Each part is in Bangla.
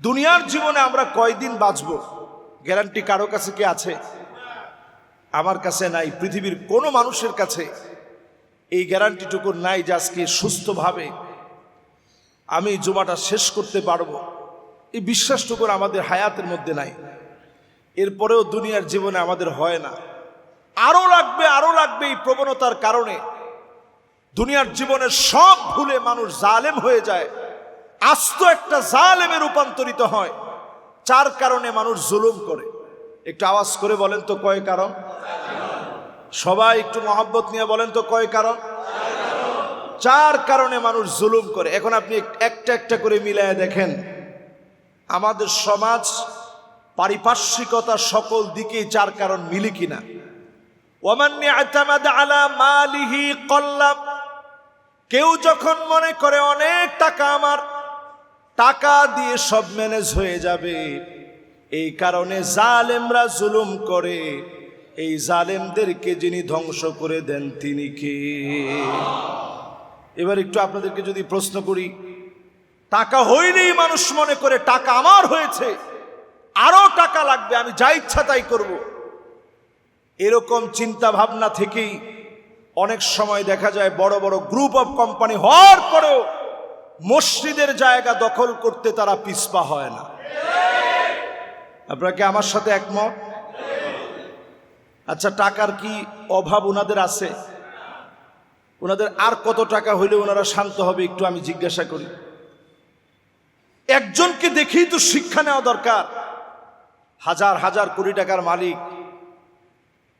দুনিয়ার জীবনে আমরা কয়দিন বাঁচবো গ্যারান্টি কারো কাছে কি আছে? আমার কাছে নাই, পৃথিবীর কোনো মানুষের কাছে এই গ্যারান্টিটুকু নাই যে আজকে সুস্থভাবে আমি জুমাটা শেষ করতে পারবো। এই বিশ্বাসটুকু আমাদের হায়াতের মধ্যে নাই। এরপরেও দুনিয়ার জীবনে আমাদের হয় না, আরো লাগবে এই প্রবণতার কারণে দুনিয়ার জীবনে সব ভুলে মানুষ জালেম হয়ে যায়, আস্ত একটা জালেমে রূপান্তরিত হয়। চার কারণে মানুষ জুলুম করে। একটু আওয়াজ করে বলেন তো কয় কারণ? সবাই একটু মহব্বত নিয়ে বলেন তো কয় কারণ? চার কারণে মানুষ জুলুম করে। এখন আপনি একটা একটা করে মিলায় দেখেন, আমাদের সমাজ পারিপার্শ্বিকতা সকল দিকেই চার কারণ মিলে কিনা। ওয়ামান ইয়াতামাদা আলা মালিহি কল্লাব, কেউ যখন মনে করে অনেক টাকা, আমার টাকা দিয়ে সব ম্যানেজ হয়ে যাবে, এই কারণে জালেমরা জুলুম করে। এই জালেমদেরকে যিনি ধ্বংস করে দেন তিনি কে? এবার একটু আপনাদেরকে যদি প্রশ্ন করি, টাকা হইলেই মানুষ মনে করে টাকা আমার হয়েছে, আরো টাকা লাগবে, আমি যা ইচ্ছা তাই করব। এরকম চিন্তা ভাবনা থেকেই অনেক সময় দেখা যায় বড় বড় গ্রুপ অফ কোম্পানি হওয়ার পরেও মসজিদের জায়গা দখল করতে তারা পিছপা হয় না। আপনারা কি আমার সাথে একমত? আচ্ছা, টাকার কি অভাব ওনাদের আছে? ওনাদের আর কত টাকা হইলে ওনারা শান্ত হবে একটু আমি জিজ্ঞাসা করি। একজনকে দেখেই তো শিক্ষা নেওয়া দরকার। হাজার হাজার কোটি টাকার মালিক,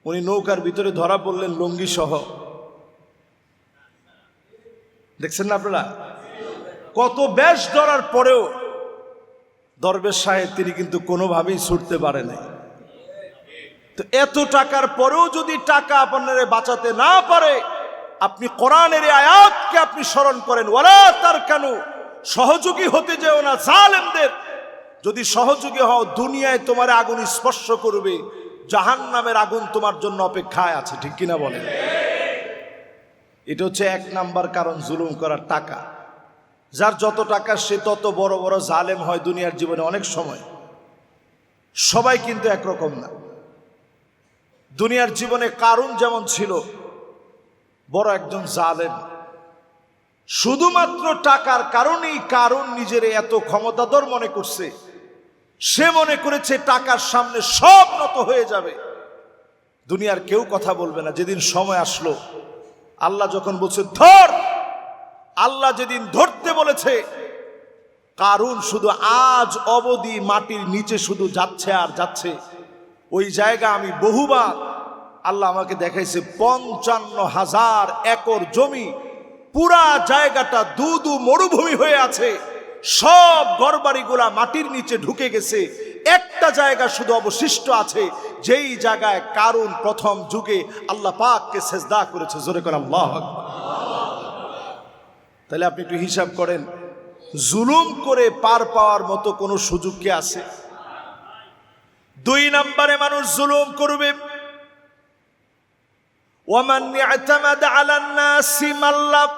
উনি নৌকার ভিতরে ধরা পড়লেন লুঙ্গি সহ। দেখছেন না আপনারা? কত বেশ ধরার পরেও দরবেশ সাহেব তিনি কিন্তু কোনোভাবেই ছুটতে পারে নাই। তো এত টাকার পরেও যদি টাকা আপনারে বাঁচাতে না পারে, আপনি কোরআনের আয়াতকে আপনি স্মরণ করেন, ওয়ালা তারকানু, সহযোগী হতে যেও না জালেমদের। যদি সহযোগী হও, দুনিয়ায় তোমার আগুন স্পর্শ করবে, জাহান্নামের আগুন তোমার জন্য অপেক্ষায় আছে। ঠিক কিনা বলেন? এটা হচ্ছে এক নাম্বার কারণ জুলুম করার, টাকা। যার যত টাকা সে তত বড় বড় জালেম হয় দুনিয়ার জীবনে। অনেক সময় সবাই কিন্তু একরকম না। দুনিয়ার জীবনে কারুন যেমন ছিল বড় একজন জালেম, শুধুমাত্র টাকার কারণেই কারুন নিজের এত ক্ষমতাধর মনে করছে। সে মনে করেছে টাকার সামনে সব নত হয়ে যাবে, দুনিয়ার কেউ কথা বলবে না। যেদিন সময় আসলো, আল্লাহ যখন বলছে ধর, আল্লাহ যেদিন ধরতে বলেছে, কারুন শুধু আজ অবধি মাটির নিচে শুধু যাচ্ছে আর যাচ্ছে। ওই জায়গা আমি বহুবার আল্লাহ আমাকে দেখাইছে, 55,000 একর জমি, পুরা জায়গাটা দুদু মরুভূমি হয়ে আছে। সব ঘরবাড়িগুলা মাটির নিচে ঢুকে গেছে। একটা জায়গা শুধু অবশিষ্ট আছে, যেই জায়গায় কারুন প্রথম যুগে আল্লাহ পাককে সেজদা করেছে। জোরে করে আল্লাহু আকবার। তাহলে আপনি একটু হিসাব করেন, জুলুম করে পার পাওয়ার মতো কোনো সুযোগ কি আছে? দুই নম্বরে মানুষ জুলুম করবে, ওয়ামান ইয়াতামাদা আলান নাসি মাল্লাব,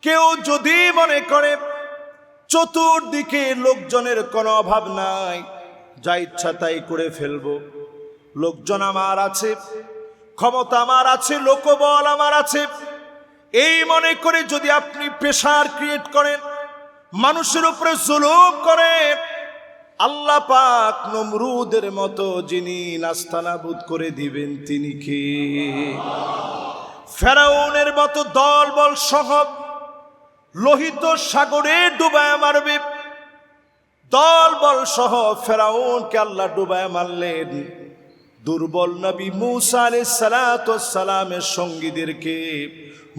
কেউ যদি মনে করে চতুর্দিকে লোকজনের কোনো অভাব নাই, যা ইচ্ছা তাই করে ফেলবো, লোকজন আমার আছে, ক্ষমতা আমার আছে, লোকবল আমার আছে, এই মনে করে যদি আপনি প্রেসার ক্রিয়েট করেন, মানুষের উপরে জুলুম করেন, আল্লাহ পাক নমরুদের মতো যিনি নাস্তানাবুদ করে দিবেন তিনি কে? ফেরাউনের মতো দলবল সহ লোহিত সাগরে ডুবায় মারবে। দলবল সহ ফেরাউনকে আল্লাহ ডুবায় মারলেন। দুর্বল নবী মুসা আলাইহিস সালাতু ওয়াস সালামের সঙ্গীদেরকে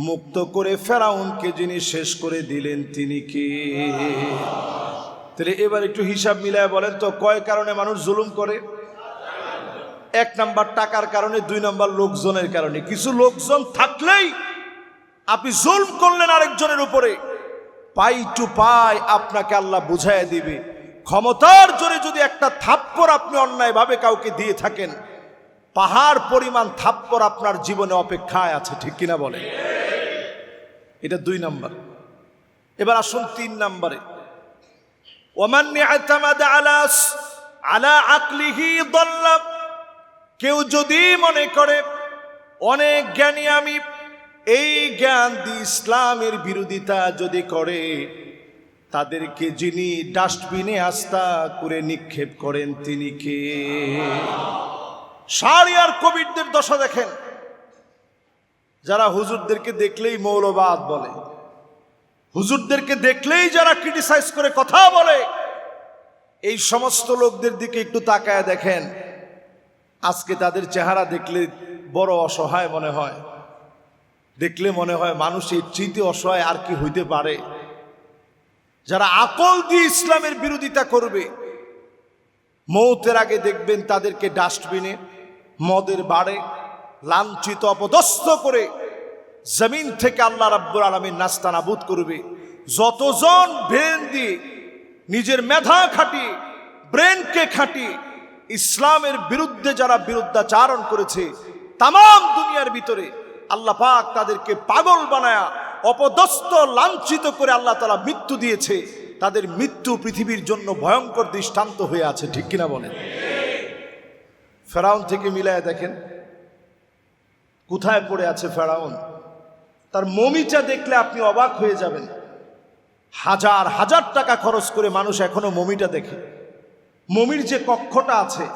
মুক্ত করে ফেরাউনকে যিনি শেষ করে দিলেন তিনি কে? তাহলে এবার একটু হিসাব মিলায় বলেন তো কয় কারণে মানুষ জুলুম করে? এক নাম্বার টাকার কারণে, দুই নাম্বার লোকজনের কারণে। কিছু লোকজন থাকলেই আপনি জুলম করলেন আরেকজনের উপরে, পাই টু পাই আপনাকে আল্লাহ বুঝাইয়া দিবে। ক্ষমতার জোরে যদি একটা থাপ্পড় আপনি অন্যায়ভাবে কাউকে দিয়ে থাকেন, পাহাড় পরিমাণ থাপ্পড় আপনার জীবনে অপেক্ষায় আছে। ঠিক কিনা বলেন? এটা দুই নাম্বার। এবার আসুন তিন নাম্বারে, ওমান ইতামাদা আলা আকলিহি দাল্লা, কেউ যদি মনে করে অনেক জ্ঞানী আমি, এই জ্ঞান দিয়ে ইসলামের বিরোধিতা যদি করে, তাদেরকে যিনি ডাস্টবিনে আস্থা করে নিক্ষেপ করেন তিনি কে? সারিয়ার কবিরদের দশা দেখেন, যারা হুজুরদেরকে দেখলেই মৌলবাদ বলে, হুজুরদেরকে দেখলেই যারা ক্রিটিসাইজ করে কথা বলে, এই সমস্ত লোকদের দিকে একটু তাকায় দেখেন, আজকে তাদের চেহারা দেখলে বড় অসহায় মনে হয়। দেখলে মনে হয় মানুষের চিন্তে অসহায় আর কি হইতে পারে। যারা আকল দিয়ে ইসলামের বিরোধিতা করবে, মৌতের আগে দেখবেন তাদেরকে ডাস্টবিনে, মদের বাড়ে লাঞ্ছিত অপদস্থ করে জমিন থেকে আল্লাহ রাব্বুল আলামিন নাস্তানাবুদ করবে। যতজন ব্রেন দিয়ে নিজের মেধা খাটিয়ে, ব্রেনকে খাটিয়ে ইসলামের বিরুদ্ধে যারা বিরুদ্ধাচারণ করেছে, তামাম দুনিয়ার ভিতরে আল্লাহ পাক তাদেরকে পাগল বানায়া অপদস্থ লাঞ্ছিত করে আল্লাহ তাআলা মৃত্যু দিয়েছে। তাদের মৃত্যু পৃথিবীর জন্য ভয়ঙ্কর দৃষ্টান্ত হয়ে আছে, ঠিক কিনা বলেন? ফেরাউন থেকে মিলায় দেখেন কোথায় পড়ে আছে ফেরাউন। তার মমিটা দেখলে আপনি অবাক হয়ে যাবেন। হাজার হাজার টাকা খরচ করে মানুষ এখনো মমিটা দেখে। মমির যে কক্ষটা আছে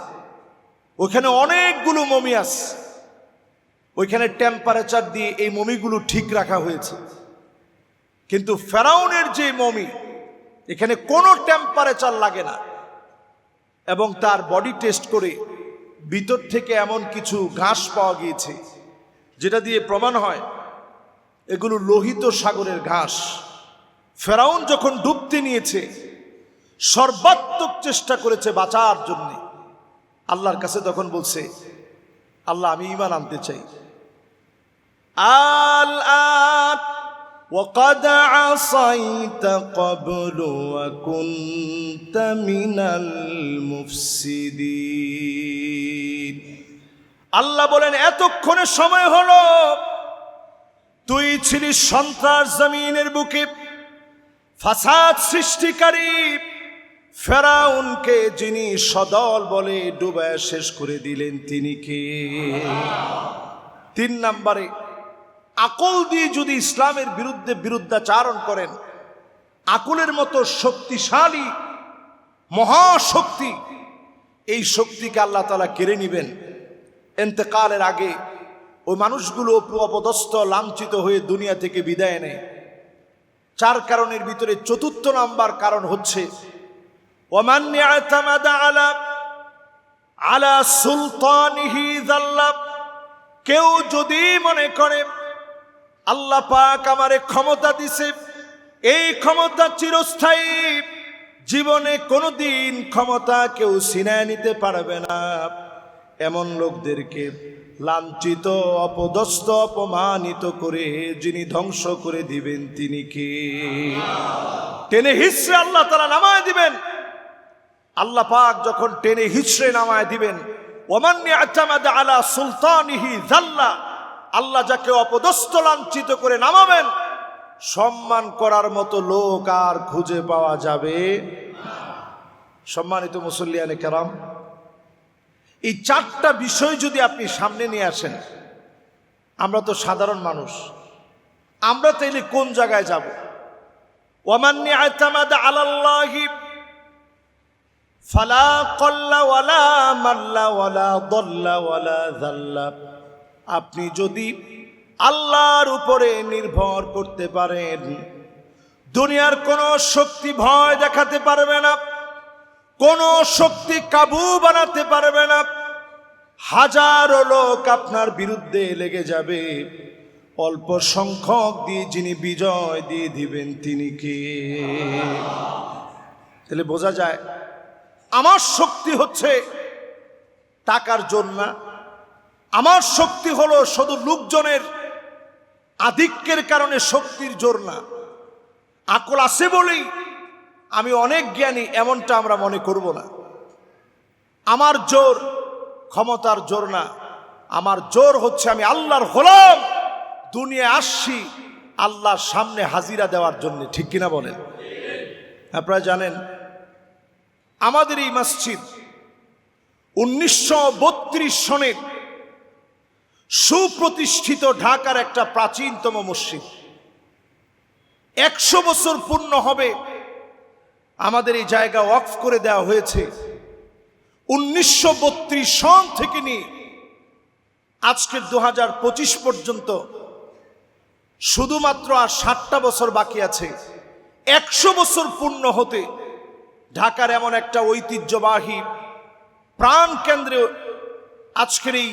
ওখানে অনেকগুলো মমি আছে, ওইখানে টেম্পারেচার দিয়ে এই মমিগুলো ঠিক রাখা হয়েছে। কিন্তু ফেরাউনের যে মমি, এখানে কোনো টেম্পারেচার লাগে না, এবং তার বডি টেস্ট করে ভিতর থেকে এমন কিছু ঘাস পাওয়া গিয়েছে যেটা দিয়ে প্রমাণ হয় এগুলো লোহিত সাগরের ঘাস। ফেরাউন যখন ডুবতে নিয়েছে, সর্বাত্মক চেষ্টা করেছে বাঁচার জন্য, আল্লাহর কাছে তখন বলছে, আল্লাহ আমি ঈমান আনতে চাই। আল-আন وقد عصيت قبل وكنت من المفسدين। আল্লাহ বলেন এতক্ষণে সময় হলো, তুই ছিলি সন্ত্রাস জমিনের বুকে ফাসাদ সৃষ্টিকারী ফেরাউনকে যিনি সদল বলে ডুবায় শেষ করে দিলেন তিনি কে? 3 নম্বরে, আকল দিয়ে যদি ইসলামের বিরুদ্ধে বিরুদ্ধাচারণ করেন, আকলের মতো শক্তিশালী মহাশক্তি, এই শক্তিকে আল্লাহ তাআলা কেড়ে নেবেন। ইন্তেকালের আগে ওই মানুষগুলো অপদস্থ লাঞ্ছিত হয়ে দুনিয়া থেকে বিদায় নেয়। 4 কারণের ভিতরে 4th নাম্বার কারণ হচ্ছে ওমান ইয়াতামাদা আলা সুলতানিহি যাল্লা। কেউ যদি মনে করে আল্লাহ পাক আমারে ক্ষমতা দিছে, এই ক্ষমতা চিরস্থায়ী, জীবনে কোনোদিন ক্ষমতা কেউ ছিনায় নিতে পারবে না, এমন লোকদেরকে লাঞ্ছিত অপদস্থ অপমানিত করে যিনি ধ্বংস করে দিবেন তিনি কে? টেনে হিচড়ে আল্লাহ তাআলা নামায় দিবেন। আল্লাহ পাক যখন টেনে হিচড়ে নামায় দিবেন, ওমান ইয়াতামাদা আলা সুলতানিহি যাল্লা, আল্লাহ যাকে অপদস্থ লাঞ্ছিত করে নামাবেন, সম্মান করার মতো লোক আর খুঁজে পাওয়া যাবে। সম্মানিত মুসল্লিয়ানে কেরাম, এই 4টা বিষয় যদি আপনি সামনে নিয়ে আসেন, আমরা তো সাধারণ মানুষ, আমরা তাইলে কোন জায়গায় যাব? ওয়ামান ইয়াতামাদা আলাল্লাহি ফালা কল্লা ওয়ালা মাল্লা ওয়ালা দল্লা ওয়ালা যাল্লা। আপনি যদি আল্লাহর উপরে নির্ভর করতে পারেন, দুনিয়ার কোনো শক্তি ভয় দেখাতে পারবে না, কোনো শক্তি কাবু বানাতে পারবে না। হাজারো লোক আপনার বিরুদ্ধে লেগে যাবে, অল্প সংখ্যক দিয়ে যিনি বিজয় দিয়ে দিবেন তিনি কে? তাহলে বোঝা যায় আমার শক্তি হচ্ছে টাকার জোর না, আমার শক্তি হলো শুধু লোকজনের আধিক্যের কারণে শক্তির জোর না। আকল আছে বলেই আমি অনেক জ্ঞানী এমনটা আমরা মনে করব না। আমার জোর ক্ষমতার জোর না, আমার জোর হচ্ছে আমি আল্লাহর গোলাম, দুনিয়ায় আসছি আল্লাহর সামনে হাজিরা দেওয়ার জন্য, ঠিক কিনা বলেন? আপনারা জানেন আমাদের এই মসজিদ 1932 সনের সুপ্রতিষ্ঠিত ঢাকার একটা প্রাচীনতম মসজিদ। 100 বছর পূর্ণ হবে আমাদের এই জায়গা ওয়াকফ করে দেওয়া হয়েছে। 1932 সন থেকে নিয়ে আজকের 2025 পর্যন্ত শুধুমাত্র আর 60টা বছর বাকি আছে 100 বছর পূর্ণ হতে। ঢাকার এমন একটা ঐতিহ্যবাহী প্রাণ কেন্দ্রে আজকের এই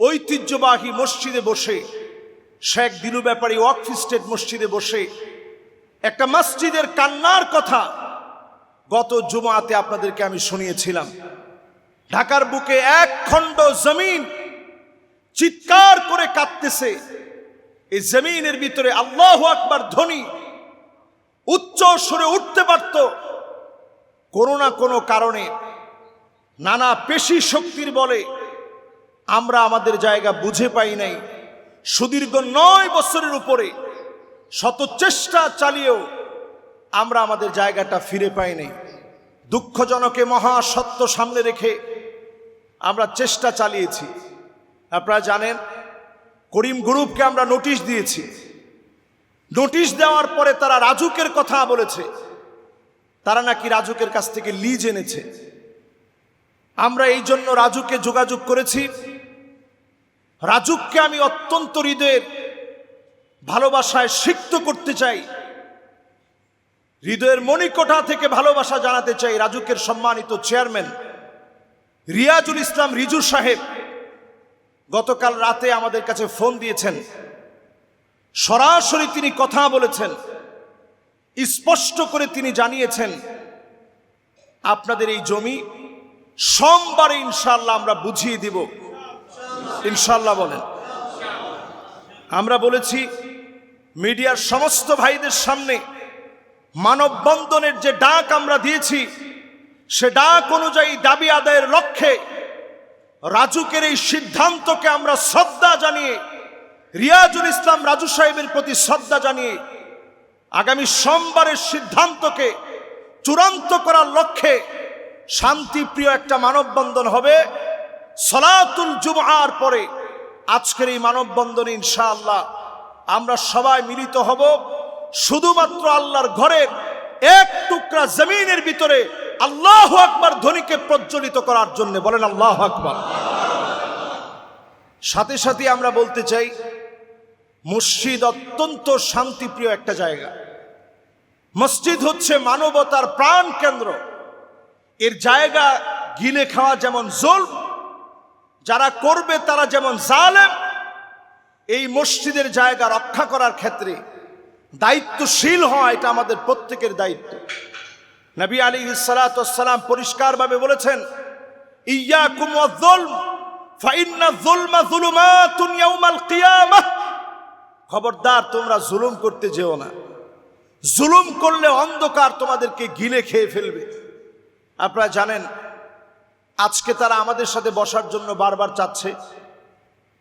ঐতিহ্যবাহী মসজিদে বসে, শেখ দিলু ব্যাপারী ওয়াকফ স্টেট মসজিদে বসে একটা মসজিদের কান্নার কথা গত জুমাতে আপনাদেরকে আমি শুনিয়েছিলাম। ঢাকার বুকে এক খণ্ড জমিন চিৎকার করে কাঁদতেছে। এই জমিনের ভিতরে আল্লাহু আকবার ধ্বনি উচ্চ সুরে উঠতে পারত, কোনো না কোনো কারণে নানা পেশি শক্তির বলে আমরা আমাদের জায়গা বুঝে পাই নাই। সুদীর্ঘ 9 বছরের উপরে শত চেষ্টা চালিয়েও আমরা আমাদের জায়গাটা ফিরে পাই নাই। দুঃখজনকে মহা সত্য সামনে রেখে আমরা চেষ্টা চালিয়েছি। আপনারা জানেন, করিম গ্রুপকে আমরা নোটিশ দিয়েছি। নোটিশ দেওয়ার পরে তারা রাজুকের কথা বলেছে, তারা নাকি রাজুকের কাছ থেকে লিজ এনেছে। আমরা এই জন্য রাজুকে যোগাযোগ করেছি। রাজুককে আমি অত্যন্ত হৃদয়ের ভালোবাসায় সিক্ত করতে চাই, হৃদয়ের মণিকোঠা থেকে ভালোবাসা জানাতে চাই। রাজুকের সম্মানিত চেয়ারম্যান রিয়াজুল ইসলাম রিজু সাহেব গতকাল রাতে আমাদের কাছে ফোন দিয়েছেন। সরাসরি তিনি কথা বলেছেন, স্পষ্ট করে তিনি জানিয়েছেন আপনাদের এই জমি সোমবারে ইনশাআল্লাহ আমরা বুঝিয়ে দিব। ইনশাআল্লাহ বলেন। আমরা বলেছি মিডিয়ার সমস্ত ভাইদের সামনে মানববন্ধনের যে ডাক আমরা দিয়েছি, সে ডাক অনুযায়ী দাবি আদায়ের লক্ষ্যে রাজুকের এই সিদ্ধান্তকে আমরা শ্রদ্ধা জানিয়ে, রিয়াজুল ইসলাম রাজু সাহেবের প্রতি শ্রদ্ধা জানিয়ে আগামী সোমবারের সিদ্ধান্তকে চূড়ান্ত করার লক্ষ্যে শান্তিপ্রিয় একটা মানববন্ধন হবে। সলাতুল জুমআর পরে আজকের এই মানববন্ধনে ইনশাআল্লাহ আমরা সবাই মিলিত হব শুধুমাত্র আল্লাহর ঘরের এক টুকরা জমিনের ভিতরে আল্লাহু আকবার ধ্বনিকে প্রজ্বলিত করার জন্য। বলেন আল্লাহু আকবার। সাথে সাথে আমরা বলতে চাই, মসজিদ অত্যন্ত শান্তিপ্রিয় একটা জায়গা। মসজিদ হচ্ছে মানবতার প্রাণ কেন্দ্র। এর জায়গা গিলে খাওয়া যেমন জুলম, যারা করবে তারা যেমন জালেম। এই মসজিদের জায়গা রক্ষা করার ক্ষেত্রে দায়িত্বশীল হওয়া এটা আমাদের প্রত্যেকের দায়িত্ব। নবী আলাইহিস সালাতু ওয়াস সালাম পরিষ্কারভাবে বলেছেন, ইয়াকুম ওয়াজ-যুলম ফাইন্না যুলমা যুলুমাতুন ইয়াউমাল কিয়ামাহ। খবরদার, তোমরা জুলুম করতে যেও না। জুলুম করলে অন্ধকার তোমাদেরকে গিলে খেয়ে ফেলবে। আপনারা জানেন, আজকে তারা আমাদের সাথে বসার জন্য বারবার চাচ্ছে,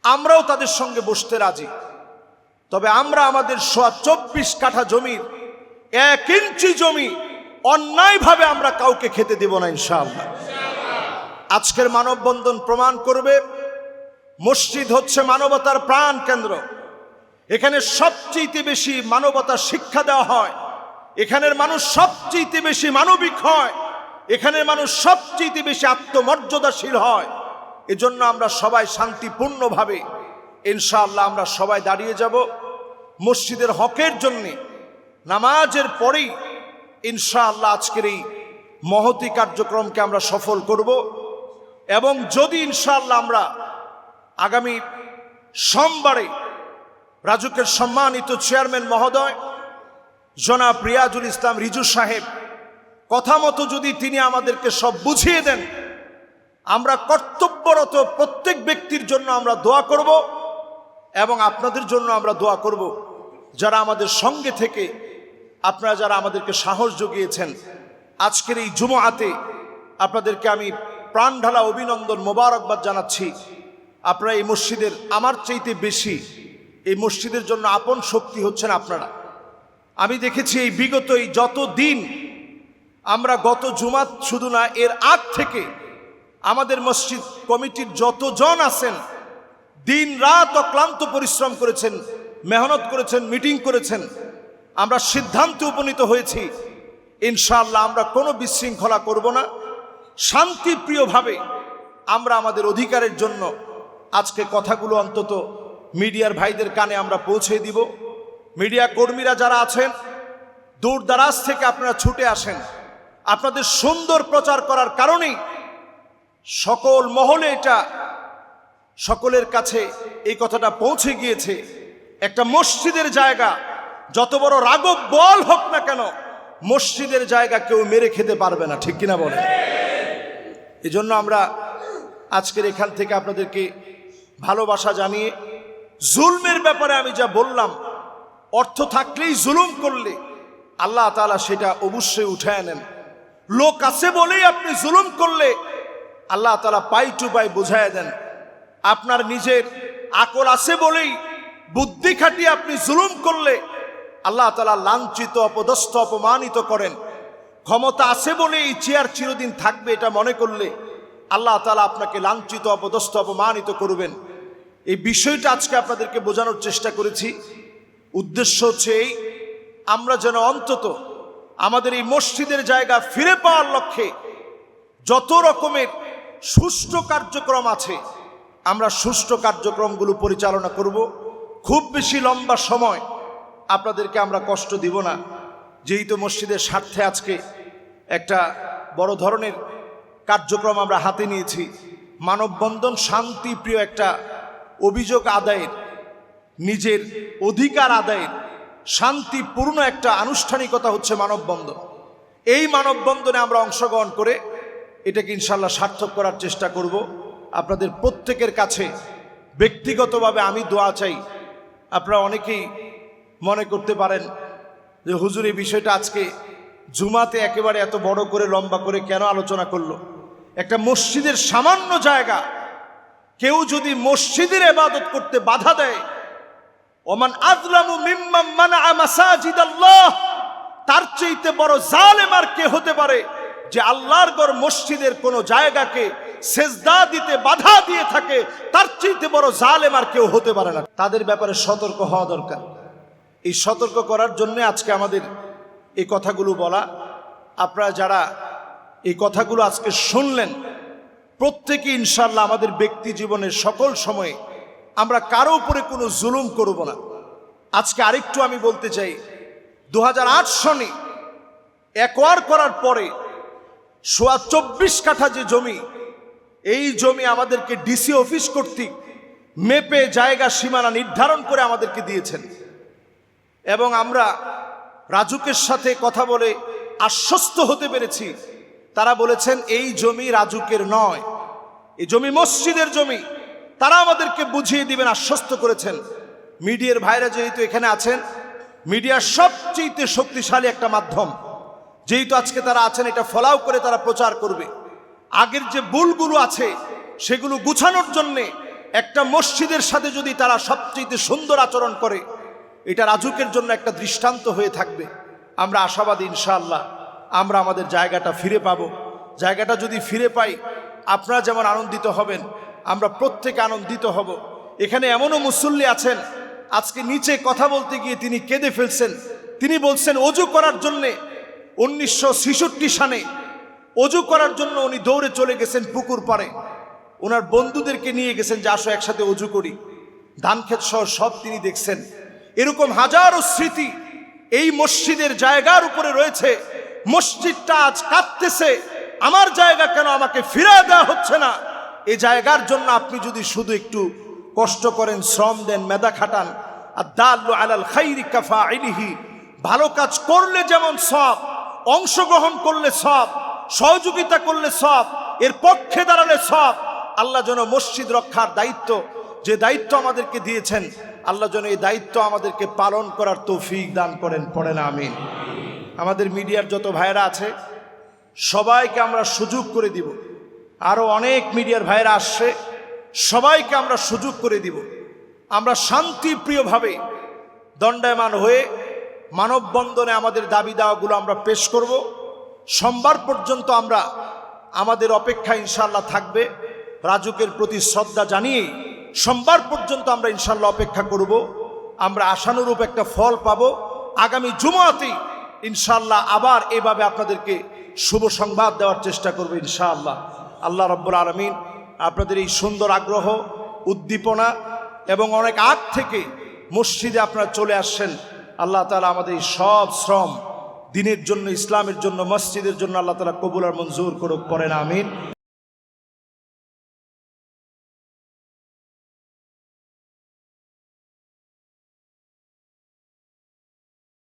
আমরাও তাদের সঙ্গে বসতে রাজি। তবে আমরা আমাদের 24 কাঠা জমির 1 ইঞ্চি জমি অন্যায়ভাবে আমরা কাউকে খেতে দেব না ইনশাআল্লাহ। আজকের মানববন্ধন প্রমাণ করবে মসজিদ হচ্ছে মানবতার প্রাণ কেন্দ্র। এখানে সবচেয়ে বেশি মানবতার শিক্ষা দেওয়া হয়। এখানের মানুষ সবচেয়ে বেশি মানবিক হয়। এখানের মানুষ সবচেয়ে বেশি আত্মমর্যাদাশীল হয়। এজন্য আমরা সবাই শান্তিপূর্ণভাবে ইনশাআল্লাহ আমরা সবাই দাঁড়িয়ে যাব মসজিদের হকের জন্য। নামাজের পরেই ইনশাআল্লাহ আজকের এই মহতি কার্যক্রমকে আমরা সফল করব। এবং যদি ইনশাআল্লাহ আমরা আগামী সোমবারে রাজুকের সম্মানিত চেয়ারম্যান মহোদয় জনাব রিয়াজুল ইসলাম রিজু সাহেব কথা মতো যদি তিনি আমাদেরকে সব বুঝিয়ে দেন, আমরা কর্তব্যরত প্রত্যেক ব্যক্তির জন্য আমরা দোয়া করব এবং আপনাদের জন্য আমরা দোয়া করব, যারা আমাদের সঙ্গে থেকে আপনারা যারা আমাদেরকে সাহস জুগিয়েছেন। আজকের এই জুমআতে আপনাদেরকে আমি প্রাণ ঢালা অভিনন্দন মোবারকবাদ জানাচ্ছি। আপনারা এই মসজিদের আমার চাইতে বেশি এই মসজিদের জন্য আপন শক্তি হচ্ছেন আপনারা। আমি দেখেছি এই বিগত এই যত দিন আমরা গত জুমাত শুধু না, এর আগ থেকে আমাদের মসজিদ কমিটির যতজন আছেন দিন রাত অক্লান্ত পরিশ্রম করেছেন, মেহনত করেছেন, মিটিং করেছেন। আমরা সিদ্ধান্তে উপনীত হয়েছি ইনশাআল্লাহ আমরা কোনো বিশৃঙ্খলা করব না, শান্তিপ্রিয়ভাবে আমরা আমাদের অধিকারের জন্য আজকে কথাগুলো অন্তত মিডিয়ার ভাইদের কানে আমরা পৌঁছে দিব। মিডিয়া কর্মীরা যারা আছেন দূর দারাজ থেকে আপনারা ছুটে আসেন, আপনাদের সুন্দর প্রচার করার কারণেই সকল মহলে এটা সকলের কাছে এই কথাটা পৌঁছে গিয়েছে। একটা মসজিদের জায়গা যত বড় রাগব বল হোক না কেন, মসজিদের জায়গা কেউ মেরে খেতে পারবে না, ঠিক কিনা বলেন? এই জন্য আমরা আজকের এখান থেকে আপনাদেরকে ভালোবাসা জানিয়ে, জুলমের ব্যাপারে আমি যা বললাম, অর্থ থাকলেই জুলুম করলে আল্লাহ তাআলা সেটা অবশ্যই উঠায় নেন। লোক আছে বলেই আপনি জুলুম করলে আল্লাহ তাআলা পাই টু পাই বুঝায় দেন। আপনার নিজের আকল আছে বলেই বুদ্ধি খাটিয়ে আপনি জুলুম করলে আল্লাহ তাআলা লাঞ্ছিত, অপদস্থ, অপমানিত করেন। ক্ষমতা আছে বলে এই চেয়ার চিরদিন থাকবে এটা মনে করলে আল্লাহ তাআলা আপনাকে লাঞ্ছিত, অপদস্থ, অপমানিত করবেন। এই বিষয়টা আজকে আপনাদেরকে বোঝানোর চেষ্টা করেছি। উদ্দেশ্য হচ্ছে এই, আমরা যেন অন্তত আমাদের এই মসজিদের জায়গা ফিরে পাওয়ার লক্ষ্যে যত রকমের সুষ্ঠু কার্যক্রম আছে আমরা সুষ্ঠু কার্যক্রমগুলো পরিচালনা করব। খুব বেশি লম্বা সময় আপনাদেরকে আমরা কষ্ট দিব না, যেহেতু মসজিদের স্বার্থে আজকে একটা বড় ধরনের কার্যক্রম আমরা হাতে নিয়েছি। মানববন্ধন শান্তিপ্রিয় একটা অভিযোগ আদায়ের, নিজের অধিকার আদায়ের শান্তিপূর্ণ একটা আনুষ্ঠানিকতা হচ্ছে মানববন্ধন। এই মানববন্ধনে আমরা অংশগ্রহণ করে এটাকে ইনশাল্লাহ সার্থক করার চেষ্টা করব। আপনাদের প্রত্যেকের কাছে ব্যক্তিগতভাবে আমি দোয়া চাই। আপনারা অনেকেই মনে করতে পারেন যে হুজুর এই বিষয়টা আজকে জুমাতে একেবারে এত বড় করে লম্বা করে কেন আলোচনা করলো। একটা মসজিদের সামান্য জায়গা কেউ যদি মসজিদের ইবাদত করতে বাধা দেয়, ওমান আযলামু মিম্মান মানাআ মাসাজিদাল্লাহ, তার চাইতে বড় জালেম আর কে হতে পারে যে আল্লাহর ঘর মসজিদের কোন জায়গাকে সেজদা দিতে বাধা দিয়ে থাকে। তার চাইতে বড় জালেম আর কেউ হতে পারে না। তাদের ব্যাপারে সতর্ক হওয়া দরকার। এই সতর্ক করার জন্য আজকে আমাদের এই কথাগুলো বলা। আপনারা যারা এই কথাগুলো আজকে শুনলেন প্রত্যেকে ইনশাআল্লাহ আমাদের ব্যক্তি জীবনের সকল সময়ে আমরা কারো উপরে কোনো জুলুম করব না। আজকে আরেকটু আমি বলতে চাই, 2008 সনে একোয়ার করার পরে 24 কাঠা যে জমি, এই জমি আমাদেরকে ডিসি অফিস কর্তৃক মেপে জায়গা সীমানা নির্ধারণ করে আমাদেরকে দিয়েছেন এবং আমরা রাজুকের সাথে কথা বলে আশ্বস্ত হতে পেরেছি। তারা বলেছেন এই জমি রাজুকের নয়, এই জমি মসজিদের জমি। তারা আমাদেরকে বুঝিয়ে দিবেন, আশ্বস্ত করেছেন। মিডিয়ার ভাইরা যেহেতু এখানে আছেন, মিডিয়ার সবচেয়ে শক্তিশালী একটা মাধ্যম, যেহেতু আজকে তারা আছেন, এটা ফলাও করে তারা প্রচার করবে। আগের যে ভুলগুলো আছে সেগুলো গুছানোর জন্যে একটা মসজিদের সাথে যদি তারা সবচেয়ে সুন্দর আচরণ করে, এটা রাজুকের জন্য একটা দৃষ্টান্ত হয়ে থাকবে। আমরা আশাবাদী ইনশাআল্লাহ আমরা আমাদের জায়গাটা ফিরে পাবো। জায়গাটা যদি ফিরে পাই আপনারা যেমন আনন্দিত হবেন, আমরা প্রত্যেকে আনন্দিত হব। এখানে এমনও মুসল্লি আছেন আজকে নিচে কথা বলতে গিয়ে তিনি কেঁদে ফেলছেন। তিনি বলছেন অজু করার জন্যে 1966 সালে অজু করার জন্য উনি দৌড়ে চলে গেছেন পুকুর পাড়ে, ওনার বন্ধুদেরকে নিয়ে গেছেন যে আসো একসাথে অজু করি। ধানক্ষেত সহ সব তিনি দেখছেন। এরকম হাজারো স্মৃতি এই মসজিদের জায়গার উপরে রয়েছে। মসজিদটা আজ কাঁদতেছে, আমার জায়গা কেন আমাকে ফিরিয়ে দেওয়া হচ্ছে না। এই জায়গার জন্য আপনি যদি শুধু একটু কষ্ট করেন, শ্রম দেন, মেধা খাটান, আদ-দাল্লু আলাল খাইরি কাফাইলিহি, ভালো কাজ করলে যেমন সওয়াব, অংশগ্রহণ করলে সওয়াব, সহযোগিতা করলে সওয়াব, এর পক্ষে দাঁড়ালে সওয়াব। আল্লাহ যেন মসজিদ রক্ষার দায়িত্ব, যে দায়িত্ব আমাদেরকে দিয়েছেন, আল্লাহ যেন এই দায়িত্ব আমাদেরকে পালন করার তৌফিক দান করেন। পড়েন আমিন। আমাদের মিডিয়ার যত ভাইরা আছে সবাইকে আমরা সুযোগ করে দিব। আরও অনেক মিডিয়ার ভাইরা আসছে, সবাইকে আমরা সুযোগ করে দিব। আমরা শান্তিপ্রিয়ভাবে দণ্ডায়মান হয়ে মানববন্ধনে আমাদের দাবি দাওয়াগুলো আমরা পেশ করব। সোমবার পর্যন্ত আমরা আমাদের অপেক্ষা ইনশাআল্লাহ থাকবে। রাজুকের প্রতি শ্রদ্ধা জানিয়ে সোমবার পর্যন্ত আমরা ইনশাআল্লাহ অপেক্ষা করব। আমরা আশানুরূপ একটা ফল পাবো। আগামী জুমাতেই ইনশাআল্লাহ আবার এভাবে আপনাদেরকে শুভ সংবাদ দেওয়ার চেষ্টা করবো ইনশাআল্লাহ। আল্লাহ রাব্বুল আলামিন আপনাদের এই সুন্দর আগ্রহ, উদ্দীপনা এবং অনেক আগ থেকে মসজিদে আপনারা চলে আসছেন, আল্লাহ তাআলা আমাদের এই সব শ্রম দিনের জন্য, ইসলামের জন্য, মসজিদের জন্য আল্লাহ তাআলা কবুল আর মঞ্জুর করুক, পড়েন আমিন।